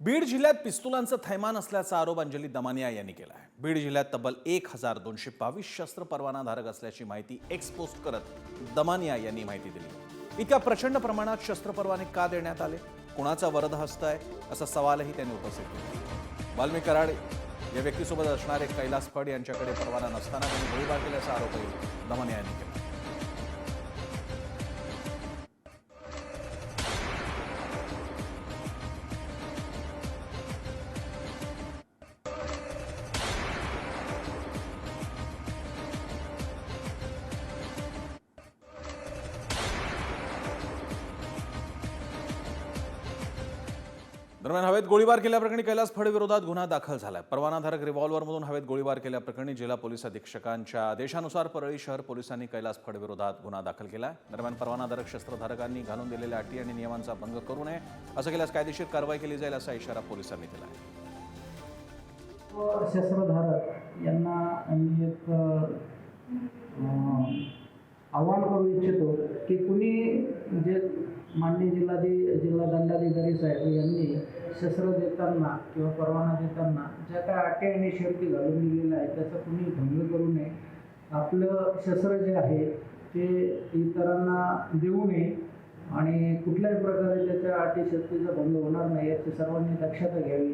बीड जिल्ह्यात पिस्तुलांचं थैमान असल्याचा आरोप अंजली दमानिया यांनी केला आहे। बीड जिल्ह्यात तब्बल 1222 शस्त्र परवानाधारक असल्याची माहिती एक्सपोस्ट करत दमानिया यांनी माहिती दिली। इतक्या प्रचंड प्रमाणात शस्त्र परवाने का देण्यात आले, कुणाचा वरद हस्त आहे असा सवालही त्यांनी उपस्थित केला। वाल्मिक कराड या व्यक्तीसोबत असणारे कैलास फड यांच्याकडे परवाना नसताना त्यांनी गोळीबार केल्याचा आरोपही दमानिया यांनी केला। दरम्यान हवेत गोळीबार केल्याप्रकरणी कैलास फड विरोधात गुन्हा दाखल झालाय। परवानाधारक रिव्हॉल्व्हरमधून हवेत गोळीबार केल्याप्रकरणी जिल्हा पोलीस अधीक्षकांच्या आदेशानुसार परळी शहर पोलिसांनी कैलास फड विरोधात गुन्हा दाखल केलाय। दरम्यान परवानाधारक शस्त्रधारकांनी घालून दिलेल्या अटी आणि नियमांचा भंग करू नये, असं केल्यास कायदेशीर कारवाई केली जाईल असा इशारा पोलिसांनी दिला आहे। शस्त्रधारक यांना आम्ही एक आव्हान करू इच्छितो की कुणी जे माननीय जिल्हा दंडाधिकारी साहेब यांनी शस्त्र देताना किंवा परवाना देताना ज्या काय अटी आणि शर्ती घालून दिलेल्या आहेत त्याचा कुणी भंग करू नये। आपलं शस्त्र जे आहे ते इतरांना देऊ नये आणि कुठल्याही प्रकारे त्याच्या अटी शर्तीचा भंग होणार नाही याची सर्वांनी दक्षता घ्यावी।